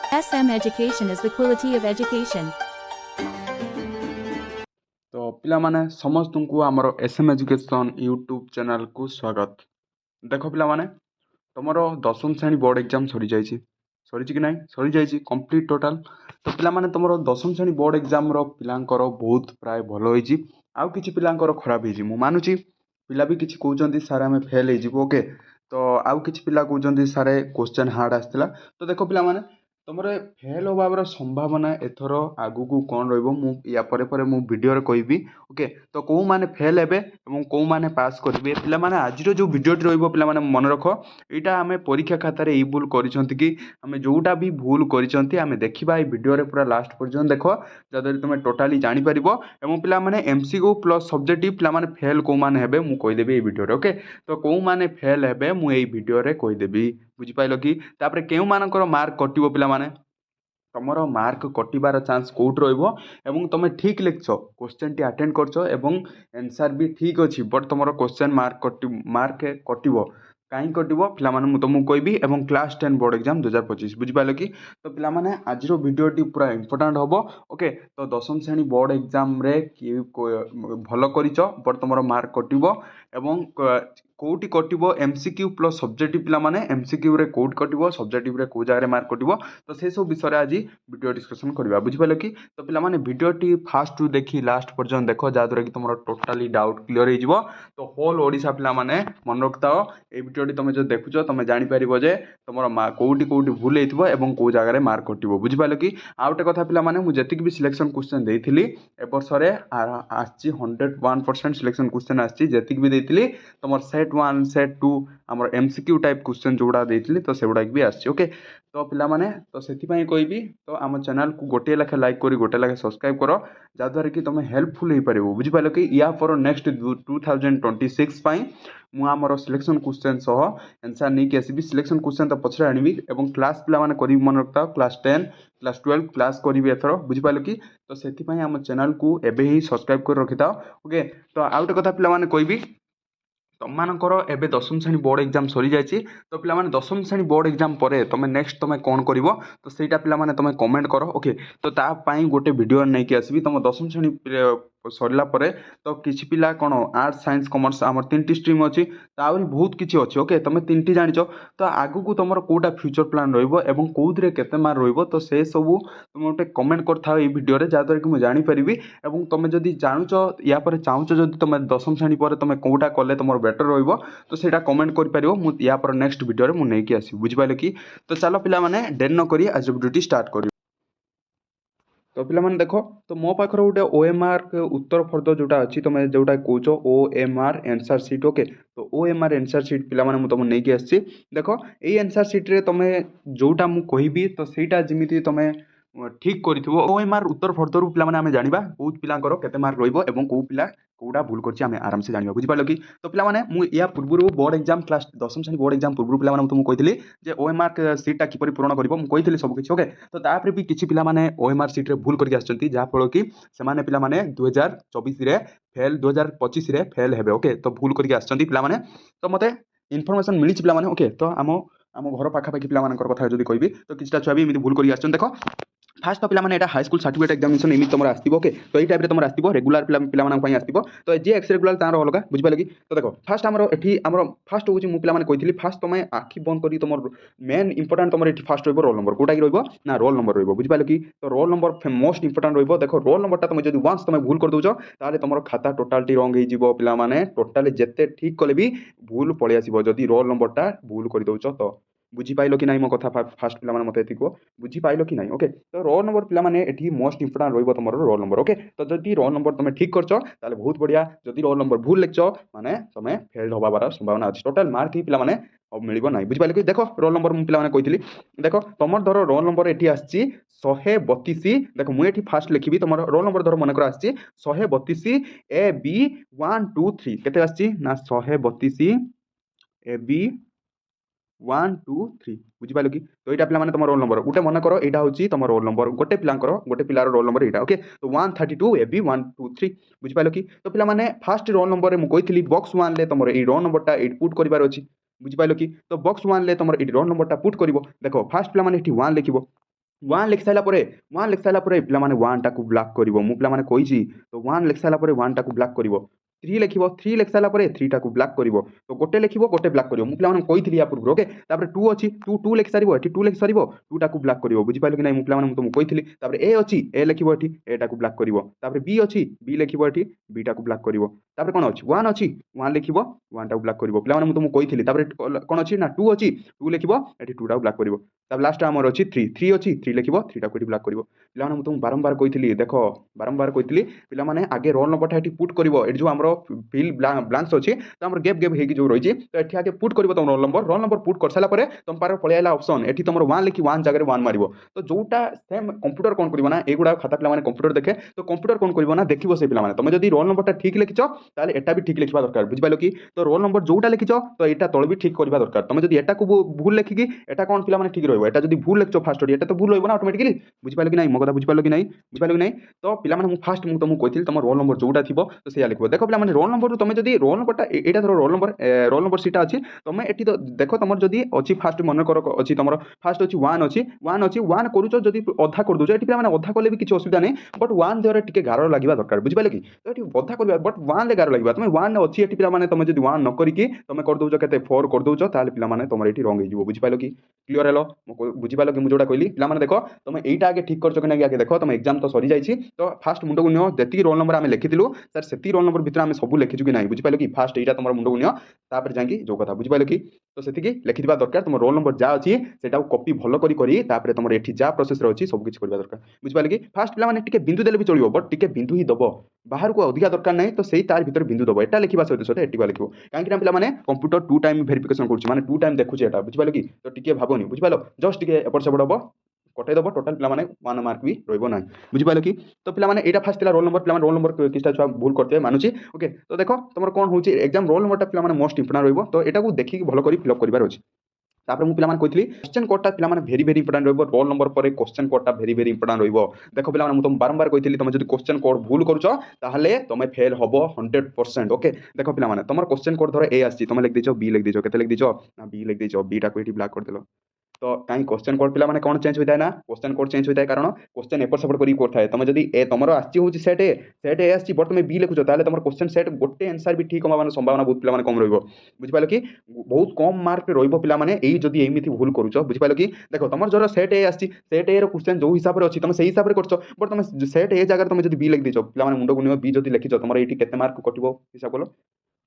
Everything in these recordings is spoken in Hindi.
SM Education is the quality of education. तो पिलामाने समस्त को आमर एसएम एजुकेशन यूट्यूब चैनल को स्वागत। देख पिलामाने तुमर दशम श्रेणी बोर्ड एग्जाम सरी जाइए सरी कि ना सरी जाइए कंप्लीट टोटाल। तो पिलामाने तुमर दशम श्रेणी बोर्ड एग्जाम पिलांकर बहुत प्राय भल होइछि आउ किछि पिलांकर खराब होइछि मु मानुछि। पिला भी किछि कहउचंती सारे हमें फेल होइजिबो ओके। तो आउ किछि पिला कहउचंती सारे क्वेश्चन हार्ड आस्थिला। तो देखो पिलामाने तुमर फेल होबार संभावना एथर आगु कौन रहिबो मु या परे परे मु वीडियो रे कहबी ओके। तो कौ माने फेल हेबे एवं कौ माने पास करिवे पिला माने आजिरो जो वीडियोटी रहिबो पिला माने मन रख एटा आमे परीक्षा खातारे ई भूल करिसंती कि आमे जोटा भी भूल करिसंती आमे देखिबा ए वीडियो रे पूरा लास्ट पर्यंत देखो जदि तुमे टोटाली जानि परिबो एवं पिला माने एमसीक्यू प्लस सब्जेक्टिव पिला माने फेल को माने हेबे मु कहि देबी ए वीडियो रे ओके। तो कौ माने फेल हेबे मु ए वीडियो रे कहि देबी बुझि पाइलो कि तापरे केउ मानकर मार्क कटिबो पिला माने तुमर मार्क कटिबार चांस कौट रही तुम ठीक लिखछ क्वेश्चन टी अटेंड करछ एवं आंसर भी ठीक अच्छी बट तुम क्वेश्चन मार्क कटिबो कहीं कटिबो पिला माने मु तुमको कहबी एवं क्लास 10 बोर्ड एग्जाम 2025 बुझिपाल कि। तो पिला माने आज वीडियोटी पूरा इंपोर्टेंट हम ओके। तो दशम श्रेणी बोर्ड एग्जाम रे भल करिच बट तुम मार्क कटिबो एवं कौटी कटिबो एमसीक्यू प्लस सब्जेक्टिव पिला माने एमसीक्यू रे कौट कटिबो सब्जेक्टिव रे को जगह मार्क कटिबो। तो से सब विषय आज वीडियो डिस्कशन करबा बुझिपाल कि। तो पिला माने वीडियोटी फास्ट रु देखि लास्ट पर्यंत देख जहाँद्वारा कि तुम टोटाली डाउट क्लियर हो। तो होल ओडिशा पिला माने मन रखता ए वीडियोटी तुम जो देखुछ तुम जापर जे तुम कौटी कौटी भूल होइथिबो एवं को जगह मार्क कटिबो बुझिपाल कि। आ गोटे कथा पिला माने मु जतिक भी सिलेक्शन क्वेश्चन देइथिली ए वर्ष रे आछि 101% सिलेक्शन क्वेश्चन आछि जतिक भी देइथिली तुम सेट 1 सेट 2 हमर एमसीक्यू टाइप क्वेश्चन जोड़ा देइथिली तो सेगुडा भी आछि ओके। तो पिला माने तो सेथिपाई कहबी तो आम चैनल को गोटे लाखे लाइक करी गोटे लाखे सब्सक्राइब कर जहाँद्वारा कि तुम हेल्पफुल हो पार बुझिपाल कि या फॉर नेक्स्ट 2026 मु आमर सिलेक्शन क्वेश्चन सह आंसर नहीं कि आसबि सिलेक्शन क्वेश्चन तो पछरे आनिबि एवं क्लास पिला माने करी मन रखता क्लास 10 क्लास 12 क्लास करी एथर बुझिपाल कि। तो सेथिपाई आम चैनल को एबे ही सब्सक्राइब कर रखिता ओके। तो आ गोटे कथा पिला माने कहबी तुम मानकर एबे दशम श्रेणी बोर्ड एग्जाम सरी जाइए। तो पिला माने दशम श्रेणी बोर्ड एग्जाम पर तुम नेक्स्ट तुम कौन कर तो सहीटा पिला माने तुम कमेंट कर ओके। तो तापाई गोटे वीडियो नहीं कि आसबि तुम दशम श्रेणी सरला परे तो किछि पिला कौन आर्ट्स साइंस कॉमर्स आमर 3टी स्ट्रीम अच्छी तो आहरी बहुत किछि अच्छी ओके तुम 3टी जानिछ। तो आगु को तुम कोटा फ्यूचर प्लान रहिबो एवं कोउथरे केते मार्क रहिबो तो से सबू तुम गोटे कमेंट करथाओ ए वीडियो रे जहाँद्वारा कि मुझे जानीपरि एवं तुम जदि जानूच या पर चाहूच जदि तुम दशम श्रेणी पर तुम कोटा कले तुम बेटर रहिबो तो सेटा कमेंट कर पारिबो मु या पर नेक्स्ट वीडियो रे मु नेकी आसी बुझिपाले कि। तो चलो पिला माने डेर न करी आज वीडियोटी स्टार्ट करी। तो पिला माने देखो तो मो पाखर गोटे ओएमआर उत्तर फर्द जोटा अच्छी तुम जोटा कौच ओएमआर आंसर सीट ओके। तो ओएमआर आंसर सीट पिला माने मु तुम नेकी आसी देखो ए आंसर सीट रे तुम जोटा मु कहबी तो सेटा जिमिति तुम ठीक करिथिबो ओएमआर उत्तर फर्दरु पिला माने आमे जानिबा बहुत पिलांकर केते मार्क रहिबो एवं को पिला कोडा भूल करछि आमे आराम से जानिबा बुझि पालो कि। तो पिला माने मु या पूर्वरु बोर्ड एग्जाम क्लास दशम श्रेणी बोर्ड एग्जाम पूर्वरु पिला माने तुमको कहिथिली जे ओएमआर सीटा किपरि पूरण करिवो मु कहिथिली सब किछि ओके। तो तापरे भी किछि पिला माने ओएमआर सीट रे भूल करके आछंती जा फळ कि से माने पिला माने 2024 रे फेल 2025 रे फेल हेबे ओके। तो भूल करके आछंती पिला माने तो मते इन्फॉर्मेशन मिलिछि पिला माने ओके। तो आम आम घर पाखा पाखी पिला मानकर कथा जदि कहबी तो किछटा छुआ भी एमिति भूल करके आछन देखो फास्ट तो पिला हाई स्कूल सर्टिफिकेट एग्जामिनेशन एमि तुम आसो ओके। तो ये टाइप तुम आसो रेगुलर पिला आसो तो जी एक्स रेगुलर तार अलग बुझिपाल कि। तो देखो फास्ट आमर एठी आमर फास्ट होची मु पिला माने कहिथिली फास्ट तुम आखि बंद करी तुम मेन इंपोर्टेंट तुम एठी फास्ट रोल नंबर कोटा कि रोइबो ना रोल नंबर रोइबो बुझिपाल कि। तो रोल नंबर मोस्ट इंपोर्टेंट रोइबो देखो रोल नंबरटा तुम जदि वंस तुम भूल कर दोछ ताले तुम खाता टोटालिटी रंग हो जिवो पिला माने टोटाली जेते ठीक कले भी भूल पळि आसीबो जदि रोल नंबरटा भूल कर दोछ। तो बुझी पाइलो कि नहीं मो कथा फास्ट पिला माने मते एति को बुझी पाइलो कि नहीं ओके। तो रोल नंबर पिला माने एठी मोस्ट इंपोर्टेंट रोइबो तुमर रोल नंबर ओके। तो जदि रोल नंबर तुम ठीक करछ ताले बहुत बढ़िया जदि रोल नंबर भूल लिखछ माने तुम फेल होबार संभावना अछि टोटल मार्क ही पिला माने अब मिलिबो नाही बुझी पाइलो कि। देखो रोल नंबर मु पिला माने कहिथिली देखो तुमर धरो रोल नंबर एठी आछि 132 देखो मु एठी फास्ट लिखिबी तुमर रोल नंबर धरो मन कर आछि 132 ए बी 1 2 3 केते आछि ना 132 ए बी 1 2 3 बुझिपाल कि। तो यहाँ पिला तुम रोल नंबर गोटे मन कर यहाँ हूँ तुम रोल नंबर गोटे पिलांकर गोटे पिलार रोल नंबर यहाँ ओके। तो 132 ए बी 1 2 3 बुझिपाल कि। तो पिला माने फास्ट रोल नंबर में मुझे बॉक्स 1 ले तुम ये रोल नंबरटा ये पुट करार अच्छी बुझिपाल कि। तो बॉक्स 1 ले तुम ये रोल नंबरटा पुट कर देखो फास्ट पिला माने 1 लिखिबो ୱାନ୍ ଲେଖି ସାରିଲା ପରେ ପିଲାମାନେ ୱାନ୍ଟାକୁ ବ୍ଲକ୍ କରିବ। ମୁଁ ପିଲାମାନେ କହିଛି ତ ୱାନ୍ ଲେଖି ସାରିଲା ପରେ ୱାନ୍ଟାକୁ ବ୍ଲକ୍ କରିବ। 3 ଲେଖିବ, 3 ଲେଖି ସାରିଲା ପରେ 3ଟାକୁ ବ୍ଲକ୍ କରିବ। ତ ଗୋଟେ ଲେଖିବ, ଗୋଟେ ବ୍ଲକ୍ କରିବ। ମୁଁ ପିଲାମାନଙ୍କୁ କହିଥିଲି ୟା ପୂର୍ବରୁ। ଓକେ, ତାପରେ 2 ଅଛି, 2 ଲେଖି ସାରିବ, ଏଠି 2 ଲେଖି ସାରିବ, 2ଟାକୁ ବ୍ଲକ୍ କରିବ। ବୁଝିପାରିଲ କି ନାହିଁ? ମୁଁ ପିଲାମାନଙ୍କୁ ତୁମକୁ କହିଥିଲି। ତାପରେ ଏ ଅଛି, ଏ ଲେଖିବ ଏଠି, ଏଟାକୁ ବ୍ଲକ୍ କରିବ। ତାପରେ ବି ଅଛି, ବି ଲେଖିବ ଏଠି, ବିଟାକୁ ବ୍ଲକ୍ କରିବ। ତାପରେ କ'ଣ ଅଛି? 1 ଅଛି, 1 ଲେଖିବ, 1ଟାକୁ ବ୍ଲକ୍ କରିବ। ପିଲାମାନେ ମୁଁ ତୁମକୁ କହିଥିଲି। ତାପରେ କ'ଣ ଅଛି ନା 2 ଅଛି, 2 ଲେଖିବ, ଏଠି 2ଟାକୁ ବ୍ଲକ୍ କରିବ। ତାପରେ ଲାଷ୍ଟ ଆମର ଅଛି 3 ଅଛି, 3 ଲେଖିବ, 3ଟାକୁ ଏଠି ବ୍ଲକ୍ କରିବ। ପିଲାମାନେ ମୁଁ ତୁମକୁ ବାରମ୍ବାର କହିଥିଲି, ଦେଖ ବାରମ୍ବାର କହିଥିଲି ପିଲାମାନେ ଆଗେ ରୋଲ୍ ନମ୍ବରଟା ଏଠି ପୁଟ୍ କରିବ। ଏଠି ଯେଉଁ ଆମର ଫିଲ୍ ବ୍ଲାଙ୍କ୍ସ ଅଛି ତ ଆମର ଗେପ୍ ହେଇକି ଯେଉଁ ରହିଛି ତ ଏଠି ଆଗେ ପୁଟ୍ କରିବ ତମ ରୋଲ୍ ନମ୍ବର ପୁଟ୍ କରିସାରିଲା ପରେ ତମ ପାଖରେ ପଳେଇ ଆସିଲା ଅପସନ୍। ଏଠି ତମର 1 ଲେଖି 1 ଜାଗାରେ 1 ମାରିବ। ତ ଯେଉଁଟା ସେମ୍ କମ୍ପ୍ୟୁଟର କ'ଣ କରିବ ନା ଏଇଗୁଡ଼ା ଖାତା ପିଲାମାନେ କମ୍ପ୍ୟୁଟର ଦେଖେ। ତ କମ୍ପ୍ୟୁଟର କ'ଣ କରିବ ନା ଦେଖିବ ସେ ପିଲାମାନେ ତମେ ଯଦି ରୋଲ୍ ନମ୍ବରଟା ଠିକ୍ ଲେଖିଛ ତାହେଲେ ଏଟା ବି ଠିକ୍ ଲେଖିବା ଦରକାର। ବୁଝିପାରିଲ କି? ତ ରୋଲ୍ ନମ୍ବର ଯେଉଁଟା ଲେଖିଛ ତ ଏଇଟା ତଳେ ବି ଠିକ୍ କରିବା ଦରକାର। ତମେ ଯଦି ଏଟାକୁ ଭୁଲ ଲେଖିକି ଏଟା କ'ଣ ପିଲାମାନେ ଠିକ୍ ରହିବ? ଏଟା ଯଦି ଭୁଲ ଲେଖିଛ ଫାଷ୍ଟ ଏଟା ତ ଭୁଲ ରହିବ ନା ଅଟୋମେଟିକାଲି। ବୁଝିପାରିଲ କି ନାହିଁ? ମୋ କଥା ବୁଝିପାରିଲ କି ନାହିଁ? ବୁଝିପାରିଲ କି ନାହିଁ? ତ ପିଲାମାନେ ମୁଁ ତୁମକୁ କହିଥିଲି ତମ ରୋଲ୍ ନମ୍ବର ଯେଉଁଟା ଥିବ ତ ସେଇଆ ଲେଖିବ। ଦେଖ ପିଲାମାନେ ରୋଲ୍ ନମ୍ବରରୁ ତମେ ଯଦି ରୋଲ୍ ନମ୍ବରଟା ଏଇଟା ଧର ରୋଲ୍ ନମ୍ବର ସିଟା ଅଛି ତମେ ଏଠି ତ ଦେଖ ତମର ଯଦି ଅଛି ଫାଷ୍ଟ ମନେକର ଅଛି ତମର ଫାଷ୍ଟ ଅଛି 1 କରୁଛ ଯଦି ଅଧା କରିଦେଉଛ ଏଠି ପିଲାମାନେ ଅଧା କଲେ ବି କିଛି ଅସୁବିଧା ନାହିଁ। ବଟ୍ 1 ଦେହରେ ଟିକେ ଗାର ଲାଗିବା ଦରକାର। ବୁଝିପାରିଲ କି? ତ ଏଠି ଅଧା କରିବା ବଟ୍ 1ରେ ଗାର ଲାଗିବା। ତମେ 1 ଅଛି ଏଠି ପିଲାମାନେ ତମେ ଯଦି 1 ନ କରିକି ତମେ କରିଦେଉଛ କେତେ 4 କରିଦେଉଛ ତାହେଲେ ପିଲାମାନେ ତମର ଏଠି ରଙ୍ଗ ହେଇଯିବ। ବୁଝିପାରିଲ କି? କ୍ଲିୟର ହେଲ? ବୁଝିପାରିଲ କି ମୁଁ ଯେଉଁଟା କହିଲି? ପିଲାମାନେ ଦେଖ ତମେ ଏଇଟା ଆଗେ ଠିକ୍ କରିଛ କି ନାହିଁ ଆଗେ ଦେଖ। ତମ ଏକ୍ଜାମ୍ ତ ସରିଯାଇଛି ତ ଫାଷ୍ଟ ମୁଣ୍ଡକୁ ନିଅ ଯେତିକି ରୋଲ୍ ନମ୍ବର ଆମେ ଲେଖିଥିଲୁ ସାର୍ ସେତିକି ରୋଲ୍ ନମ୍ବର ଭିତରେ ଆମେ ସବୁ ଲେଖିଛୁ କି ନାହିଁ? ବୁଝିପାରିଲ କି? ଫାଷ୍ଟ ଏଇଟା ତମର ମୁଣ୍ଡକୁ ନିଅ ତାପରେ ଯାଇକି ଯେଉଁ କଥା। ବୁଝିପାରିଲ କି? ତ ସେତିକି ଲେଖିଥିବା ଦରକାର। ତମ ରୋଲ୍ ନମ୍ବର ଯାହା ଅଛି ସେଟାକୁ କପି ଭଲ କରି ତାପରେ ତମର ଏଠି ଯାହା ପ୍ରୋସେସ୍ରେ ଅଛି ସବୁ କିଛି କରିବା ଦରକାର। ବୁଝିପାରିଲ କି? ଫାଷ୍ଟ ପିଲାମାନେ ଟିକେ ବିନ୍ଦୁ ଦେଲେ ବି ଚଳିବ ବଟ୍ ଟିକେ ବିନ୍ଦୁ ହିଁ ଦେବ। ବାହାରକୁ ଅଧିକା ଦରକାର ନାହିଁ ତ ସେଇ ତାର ଭିତରେ ବିନ୍ଦୁ ଦେବ। ଏଟା ଲେଖିବା ସହିତ ଏଟିକା ଲେଖିବ। କାହିଁକି ନା ପିଲାମାନେ କମ୍ପ୍ୟୁଟର 2 ଟାଇମ୍ ଭେରିଫିକେସନ୍ କରୁଛି ମାନେ 2 ଟାଇମ୍ ଦେଖୁଛି ଏଟା। ବୁଝିପାରିଲ କି? ତ ଟିକେ ଭାବନି। ବୁଝିପାରିଲ? ଜଷ୍ଟ ଟିକେ ଏପଟ ସେପଟ ହେବ କଟେଇ ଦେବ ଟୋଟାଲ ପିଲାମାନେ 1 ମାର୍କ ବି ରହିବ ନାହିଁ। ବୁଝିପାରିଲ କି? ତ ପିଲାମାନେ ଏଇଟା ଫାଷ୍ଟ ଥିଲା ରୋଲ୍ ନମ୍ବର। ପିଲାମାନେ ରୋଲ୍ ନମ୍ବର କିଛିଟା ଛୁଆ ଭୁଲ କରିଥିବେ ମାନୁଛି। ଓକେ, ତ ଦେଖ ତମର କ'ଣ ହେଉଛି ଏକ୍ଜାମ୍ ରୋଲ୍ ନମ୍ବରଟା ପିଲାମାନେ ମୋଷ୍ଟ ଇମ୍ପୋର୍ଟାଣ୍ଟ ରହିବ। ତ ଏଟାକୁ ଦେଖିକି ଭଲ କରି ଫିଲ୍ଅପ୍ କରିବାର ଅଛି। ତାପରେ ମୁଁ ପିଲାମାନେ କହିଥିଲି କ୍ୱେଶ୍ଚନ୍ କୋଡ଼ଟା ପିଲାମାନେ ଭେରି ଇମ୍ପୋର୍ଟାଣ୍ଟ ରହିବ। ରୋଲ୍ ନମ୍ବର ପରେ କ୍ୱେଶ୍ଚନ୍ କୋଡ଼ଟା ଭେରି ଇମ୍ପୋର୍ଟାଣ୍ଟ ରହିବ। ଦେଖ ପିଲାମାନେ ମୁଁ ତମକୁ ବାରମ୍ବାର କହିଥିଲି ତମେ ଯଦି କ୍ୱେଶ୍ଚନ୍ କୋଡ଼ ଭୁଲ କରୁଛ ତାହେଲେ ତମେ ଫେଲ୍ ହେବ 100%। ଓକେ, ଦେଖ ପିଲାମାନେ ତମର କ୍ୱେଶ୍ଚନ୍ କୋଡ଼ ଧର ଏ ଆସିଛି ତମେ ଲେଖିଦେଇଛ ବି ଲେଖିଦେଇଛ କେତେ ଲେଖିଦେଇଛ ନା ବି ଲେଖିଦେଇଛ ବିଟାକୁ ଏଠି ବ୍ଲାକ୍ କରିଦେଲ। ତ କାହିଁ क्वेश्चन कोड पिलाମାନେ କ'ଣ ଚେଞ୍ଜ ହୋଇଥାଏ ନା क्वेश्चन कोड ଚେଞ୍ଜ ହୋଇଥାଏ କାରଣ क्वेश्चन ଏପଟ ସେପଟ କରିକି କରିଥାଏ। ତମେ ଯଦି ଏ ତମର ଆସିଛି ହେଉଛି ସେଟ୍ ଏ ଆସିଛି ବଟ୍ ତମେ ବି ଲେଖୁଛ ତାହେଲେ ତମର क्वेश्चन ସେଟ୍ ଗୋଟେ ଆନ୍ସର ବି ଠିକ୍ ହେବାର ସମ୍ଭାବନା ବହୁତ ପିଲାମାନେ କମ୍ ରହିବ। ବୁଝିପାରିଲ କି? ବହୁତ କମ୍ ମାର୍କ ରହିବ ପିଲାମାନେ ଏଇ ଯଦି ଏମିତି ଭୁଲ କରୁଛ। ବୁଝିପାରିଲ କି? ଦେଖ ତମର ଧର ସେଟ୍ ଏ ଆସିଛି ସେଟ୍ ଏ ର क्वेश्चन ଯେଉଁ ହିସାବରେ ଅଛି ତମେ ସେଇ ହିସାବରେ କରୁଛ ବଟ୍ ତମେ ସେଟ୍ ଏ ଜାଗାରେ ତମେ ଯଦି ବି ଲେଖିଦେଇଛ ପିଲାମାନେ ମୁଣ୍ଡକୁ ନିଅ ବି ଯଦି ଲେଖିଛ ତମର ଏଇଠି କେତେ ମାର୍କ କଟିବ ହିସାବ କଲ।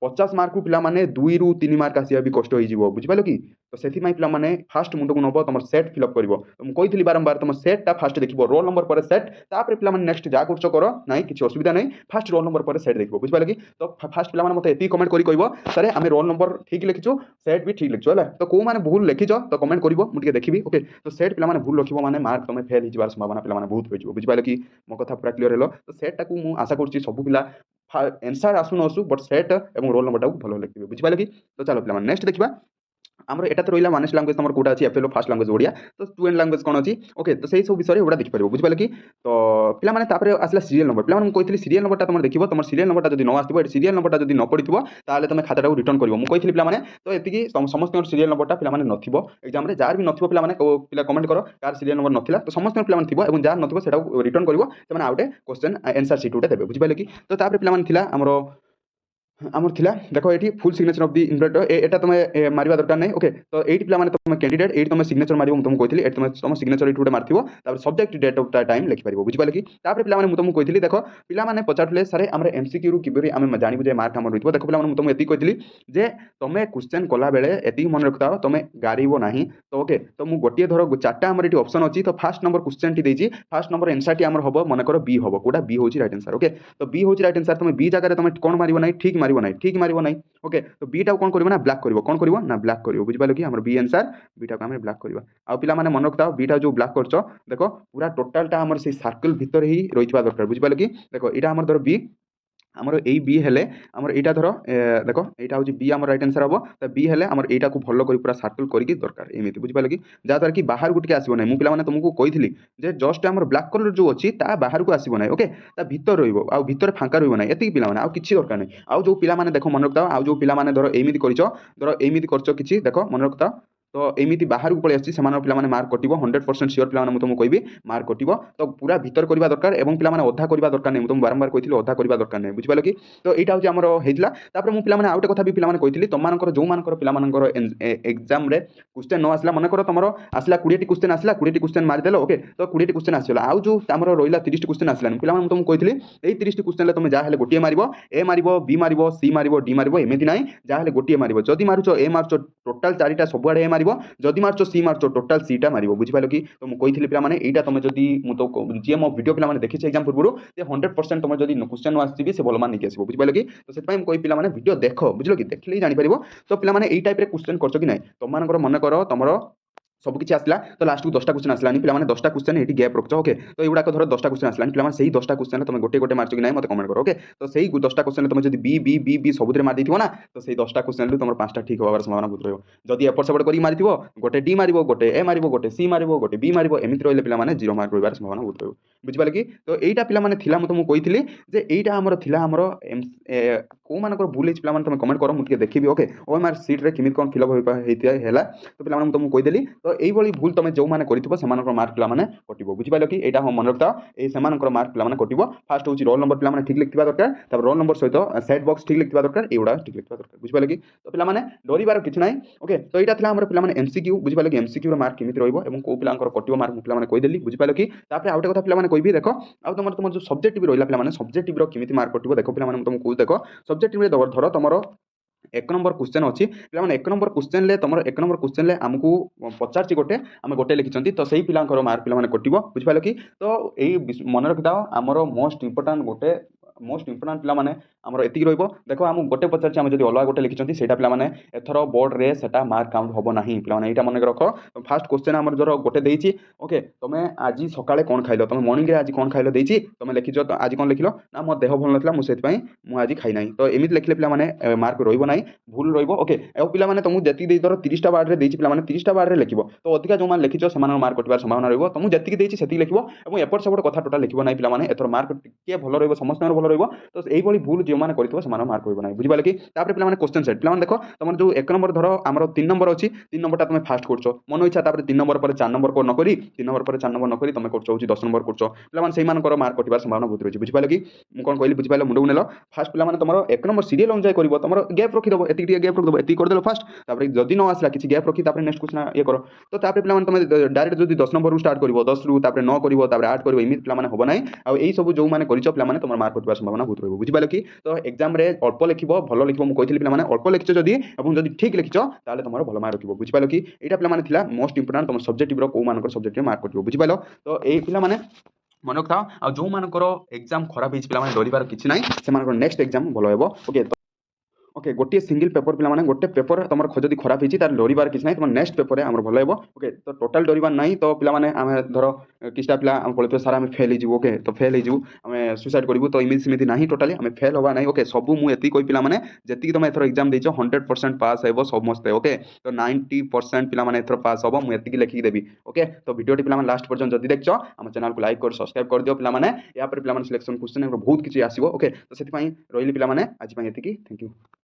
50 ମାର୍କରୁ ପିଲାମାନେ 2 ରୁ 3 ମାର୍କ ଆସିବା ବି କଷ୍ଟ ହେଇଯିବ। ବୁଝିପାରିଲ କି? ତ ସେଥିପାଇଁ ପିଲାମାନେ ଫାଷ୍ଟ ମୁଣ୍ଡକୁ ନେବ ତମର ସେଟ୍ ଫିଲ୍ଅପ୍ କରିବ। ମୁଁ କହିଥିଲି ବାରମ୍ବାର ତମ ସେଟ୍ଟା ଫାଷ୍ଟ ଦେଖିବ ରୋଲ୍ ନମ୍ବର ପରେ ସେଟ୍ ତାପରେ ପିଲାମାନେ ନେକ୍ସଟ ଯାହା କରୁଛ କର ନାହିଁ କିଛି ଅସୁବିଧା ନାହିଁ। ଫାଷ୍ଟ ରୋଲ୍ ନମ୍ବର ପରେ ସେଟ୍ ଦେଖିବ। ବୁଝିପାରିଲ କି? ତ ଫାଷ୍ଟ ପିଲାମାନେ ମୋତେ ଏତିକି କମେଣ୍ଟ କରି କହିବ ସାର୍ ଆମେ ରୋଲ୍ ନମ୍ବର ଠିକ୍ ଲେଖିଛୁ ସେଟ୍ ବି ଠିକ୍ ଲେଖିଛୁ ହେଲା। ତ କେଉଁମାନେ ଭୁଲ ଲେଖିଛ ତ କମେଣ୍ଟ କରିବ ମୁଁ ଟିକେ ଦେଖିବି। ଓକେ, ତ ସେଟ୍ ପିଲାମାନେ ଭୁଲ ଲେଖିବ ମାନେ ମାର୍କ ତମେ ଫେଲ୍ ହେଇଯିବାର ସମ୍ଭାବନା ପିଲାମାନେ ବହୁତ ହୋଇଯିବ। ବୁଝିପାରିଲ କି? ମୋ କଥା ପୁରା କ୍ଲିୟର ହେଲ? ତ ସେଟ୍ଟାକୁ ମୁଁ ଆଶା କରୁଛି ସବୁ ପିଲା ଆନ୍ସର ଆସୁ ନ ଆସୁ ବଟ୍ ସେଟ୍ ଏବଂ ରୋଲ୍ ନମ୍ବରଟାକୁ ଭଲ ଲେଖିବେ। ବୁଝିପାରିଲ କି? ତ ଚାଲ ପିଲାମାନେ ନେକ୍ସଟ ଦେଖିବା। ଆମର এটা তো রইলা মানেস ল্যাঙ্গুয়েজ তোমার কোটা আছে এফএলও ফার্স্ট ল্যাঙ্গুয়েজ ওড়িয়া তো টুয়েন্ট ল্যাঙ্গুয়েজ কোন আছে ওকে তো সেই সব বিষয়ে ওটা দেখি পারিব। বুঝিপারলে কি? তো পিলা মানে তারপরে আসলা সিরিয়াল নম্বর পিলা মানে কইଥିଲି সিরিয়াল নম্বরটা তোমার দেখিব তোমার সিরিয়াল নম্বরটা যদি ন আসিব এটি সিরিয়াল নম্বরটা যদি ন পড়িথিব তাহলে তুমি খাতাটাকে রিটর্ন করিব। মু কইଥିଲି পিলা মানে তো এতিকি সমস্ত সিরিয়াল নম্বরটা পিলা মানে নথিব এক্সাম রে যার বি নথিব পিলা মানে পিলা কমেন্ট কর কার সিরিয়াল নম্বর নথিলা তো সমস্ত পিলা মানে থিব এবং যার নথিব সেটাও রিটর্ন করিব সেমানে আউটে क्वेश्चन आंसर शीट উটে দেবে। বুঝিপারলে কি? তো তারপরে পিলা মানে থিলা আমার থিলা দেখো এটি ফুল সিগনেচর অফ দি ইনভেটর এটা তুমি মারিবা দরকার নাই। ওকে, তো এইটি পিলা মানে তুমি ক্যান্ডিডেট এইটি তুমি সিগনেচর মারিব মু তুমি কইଥିଲି এটি তুমি তোমার সিগনেচর এইটি গুটে মারথিব তারপরে সবজেক্ট ডেট অফ টাইম লিখি পারিব। বুঝিপারলে কি? তারপরে পিলা মানে মু তুমি কইଥିଲି দেখো পিলা মানে পচারলে সারে আমরা এমসিকিউ রু কিবরি আমি জানিবু যে মার্ক আমার রইব। দেখো পিলা মানে মু তুমি এতি কইଥିଲି যে তুমি क्वेश्चन কলা বেলে এতি মনে রাখতাও তুমি গারিব নাহি। তো ওকে, তো মু গোটিয়ে ধর চারটা আমার এটি অপশন আছে তো ফার্স্ট নম্বর क्वेश्चन টি দেইছি ফার্স্ট নম্বর आंसर টি আমার হবো মনে করো বি হবো কোটা বি হচ্ছে রাইট आंसर। ওকে, তো বি হচ্ছে রাইট आंसर তুমি বি জায়গায় তুমি কোন মারিব নাই ঠিক মারিব নাই ঠিক মারিব নাই। ओके, तो बीटा कौन करिवो ना ब्लैक करिवो कौन करिवो ना ब्लैक करिवो। बुझिपालो कि हमर बी आंसर बीटा को हम ब्लैक करिवो। आ पिला माने मन रखताओ बीटा जो ब्लैक करछो देखो पूरा टोटल टा हमर से सर्कल भीतर ही रहितबा दरकार। बुझिपालो कि? देखो एटा हमर धर बी ଆମର ଏଇ ବି ହେଲେ ଆମର ଏଇଟା ଧର ଦେଖ ଏଇଟା ହେଉଛି ବି ଆମର ରାଇଟ୍ ଆନ୍ସର୍ ହେବ। ତ ବି ହେଲେ ଆମର ଏଇଟାକୁ ଭଲ କରି ପୁରା ସାର୍କଲ୍ କରିକି ଦରକାର ଏମିତି। ବୁଝିପାରିଲ କି? ଯାହାଦ୍ୱାରା କି ବାହାରକୁ ଟିକେ ଆସିବ ନାହିଁ। ମୁଁ ପିଲାମାନେ ତୁମକୁ କହିଥିଲି ଯେ ଜଷ୍ଟ ଆମର ବ୍ଲାକ୍ କଲର୍ ଯେଉଁ ଅଛି ତା ବାହାରକୁ ଆସିବ ନାହିଁ। ଓକେ, ତା ଭିତରେ ରହିବ ଆଉ ଭିତରେ ଫାଙ୍କା ରହିବ ନାହିଁ। ଏତିକି ପିଲାମାନେ ଆଉ କିଛି ଦରକାର ନାହିଁ। ଆଉ ଯେଉଁ ପିଲାମାନେ ଦେଖ ମନେ ରଖିଥାଅ ଆଉ ଯେଉଁ ପିଲାମାନେ ଧର ଏମିତି କରିଛ ଧର ଏମିତି କରିଛ କିଛି ଦେଖ ମନେ ରଖିଥାଅ तो एमिति बाहर को पळै आछि सेमान पिला माने मार्क कटिबो 100% सियोर पिला माने मु तुमको कहबी मार्क कटिबो तो पूरा भीतर करबा दरकार एवं पिला माने अधा करबा दरकार नै मु तुम बारंबार कहिथिलो अधा करबा दरकार नै बुझि पालो कि तो एटा होची हमरो हेइतला तापर मु पिला माने आउटे कथा भी पिला माने कहिथिली तम मानकर जो मानकर पिला मानकर एग्जाम रे क्वेश्चन न आसला मने कर तमरो आसला 20 टी क्वेश्चन आसला 20 टी क्वेश्चन मारि देलो ओके तो 20 टी क्वेश्चन आसला आउ जो हमरो रोइला 30 टी क्वेश्चन आसला पिला माने तुमको कहिथिली एई 30 टी क्वेश्चन ले तुम जा हेले गोटिए मारिबो ए मारिबो बी मारिबो सी मारिबो डी मारिबो एमिति नाही जा हेले गोटिए मारिबो जदी मारुचो ए मारचो टोटल 4टा सब आडे ए मारिबो जदी मारचो सी मारचो टोटल सी टा मारिबो बुझि पालो कि तो मु कहिथिली पिला माने एटा तुम जदी मु तो जे मो वीडियो पिला माने देखिछ एग्जाम पूर्व जे 100% तुम जदी क्वेश्चन न आसीबी से बोल मान निके आसीबो बुझि पालो कि तो सेत पई मु कहि पिला माने वीडियो देखो बुझलो कि देखले जानि परिबो तो पिला माने एई टाइप रे क्वेश्चन करचो कि नै तुम मानकर मन करो तमरो सब किसी आसला तो लास्ट को 10टा क्वेश्चन आसलानी पिला माने 10टा क्वेश्चन एटी गैप रखछ ओके तो एगुडा को धर 10टा क्वेश्चन आसलानी पिला माने सही 10टा क्वेश्चन तुम गोटे गोटे मारछ कि नै मते कमेंट करो ओके तो सही 10टा क्वेश्चन तुम जदी बी बी बी बी सबुरे मार दिथिबो ना तो सही 10टा क्वेश्चन तुम 5टा ठीक होबार संभावना बहुत रहयो जदी एपर सेपट करी मारिथिबो गोटे डी मारिबो गोटे ए मारिबो गोटे सी मारिबो गोटे बी मारिबो एमिति रहले पिला माने 0 मार्क रहबार संभावना बहुत रहयो बुझि पाले कि तो एटा पिला माने थिला म तुमको कहिथिली जे एटा हमर थिला हमर को मानकर भूल हिच पिला माने तुम कमेंट करो मुके देखिबी ओके ओएमआर सीट रे किमित कोन फिल अप हेतिया हैला तो पिला माने तुमको कहि देली तो एई भली भूल तुम जो माने करिथिबो सेमानकर मार्क पिला माने कटिबो बुझि पालो कि एटा हम मन रखता ए सेमानकर मार्क पिला माने कटिबो फास्ट होची रोल नंबर पिला माने ठीक लिखथिबा दरकार तब रोल नंबर सहित सेट बॉक्स ठीक लिखथिबा दरकार एउडा ठीक लिखथिबा दरकार बुझि पालो कि तो पिला माने डरिबार किछ नै ओके तो एटा थिला हमर पिला माने एमसीक्यू बुझि पालो कि एमसीक्यू रो मार्क किमित रहइबो एवं को पिलांकर कटिबो मार्क पिला माने कहि देली बुझि पालो कि तापर आउटे कथा पिला माने कहबी देखो आ तुम जो सब्जेक्टिव रहिला पिला माने सब्जेक्टिव रो किमित मार्क कटिबो देखो पिला माने तुमको देखो सब्जेक्टिव रे धरो तमरो 1 नंबर क्वेश्चन अछि पिला माने 1 नंबर क्वेश्चन ले तमरो 1 नंबर क्वेश्चन ले हमकु पचारची गोटे हम गोटे लिखिचंती तो सही पिलांकर मार्क पिला माने कटिबो बुझि पालो कि तो एई मन रखिदाओ हमरो मोस्ट इंपोर्टेंट गोटे मोस्ट इंपोर्टेंट पिला माने हमरो एतिक रहइबो देखो हम गोटे पचारची हम जदी अलवा गोटे लिखिचंती सेटा पिला माने एथरो बोर्ड रे सेटा मार्क काउंट होबो नाही पिला माने एटा मन रखो फर्स्ट क्वेश्चन हमर जरो गोटे देइची ओके तमे आजी सकाळे कोन खाइलो तमे मॉर्निंग रे आजी कोन खाइलो देइची तमे लिखिचो तो आजी कोन लिखिलो ना मो देह भल नथला मु सेत पई मु आजी खाइ नाही तो एमित लिखले पिला माने मार्क रहइबो नाही भूल रहइबो ओके ए पिला माने तुमु जति देइ दरो 30 टा वर्ड रे देइची पिला माने 30 टा वर्ड रे लिखिबो तो अधिका जो मान लिखिचो समान मार्क कटिबार संभावना रहइबो तुमु जति देइची सेति लिखिबो एवं एपर सेपट कथा टोटल लिखिबो नाही पिला माने एथर मार्क टिके भल रहइबो समस्तनर भल रहइबो तो एई भली भूल जे माने करितबो समान मार्क रहइबो नाही बुझि पाले कि तापर पिला माने क्वेश्चन सेट पिला माने देखो तमर जो 1 नंबर धरो हमरो 3 नंबर अछि 3 नंबर ता तुमे फास्ट करछो मन इच्छा तापर 3 नंबर पर 4 नंबर को न करी 3 नंबर पर 4 नंबर न करी तुमे करछो होची 10 नंबर करछो पिला माने सेई मानकर मार्क कटिबार संभावना बहुत रहछि बुझि पाले कि मु कोन कहली बुझि पाले मुंडो नेलो फास्ट पिला माने तमरो 1 नंबर सीरियल अनुसार करिवो तमरो गैप रखि दबो एति गैप रखि दबो एति कर देलो फास्ट तापर जदी न आसला किछि गैप रखि तापर नेक्स्ट क्वेश्चन ये करो तो तापर पिला माने तमे डायरेक्ट जदी 10 नंबर रु स्टार्ट करिवो 10 रु तापर 9 करिवो तापर 8 करिवो इमित पिला माने होबो नाही आ एई सब जो माने करिछो पिला माने तमर मार्क कटिबार संभावना बहुत रहबो बुझि पाले कि तो एग्जाम रे अल्प लिखिबो भलो लिखिबो मु कहिथिली पिला माने अल्प लिखिछो जदी एवं जदी ठीक लिखिछो ताले तमरो भलो मार्क रखिबो बुझि पालो कि एटा पिला माने थिला मोस्ट इंपोर्टेंट तमर सब्जेक्टिव रो को मानकर सब्जेक्ट रे मार्क कटिबो बुझि पालो तो एई पिला माने मन रखता आ जो मानकर एग्जाम खराब हिच पिला माने डरिबार किछि नाही से मानकर नेक्स्ट एग्जाम भलो हेबो ओके ओके गोटे सिंगल पेपर पिला माने गोटे पेपर तमर जदी खराब हिची तार डरिबार किछ नाही तमर नेक्स्ट पेपर रे हमर भलो हेबो ओके तो टोटल डरिबार नाही तो पिला माने आमे धरो किछटा पिला हम पळितो सारा आमे फेल हिजु ओके तो फेल हिजु आमे सुसाइड करिवु तो इमेज सिमिति नाही टोटली आमे फेल होबा नाही ओके सबु मु एति कोइ पिला माने जेति तमे एथरो एग्जाम देइछो 100% पास हेबो समस्ते ओके तो 90% पिला माने एथरो पास होबो मु एति लिखि देबी ओके तो वीडियो टी पिला माने लास्ट पर्यंत जदी देखछो हम चैनल को लाइक कर सब्सक्राइब कर दियो पिला माने या पर पिला माने सिलेक्शन क्वेश्चन बहुत किछि आसीबो ओके तो सेति पई रोइली पिला माने आज पई एति की थैंक यू।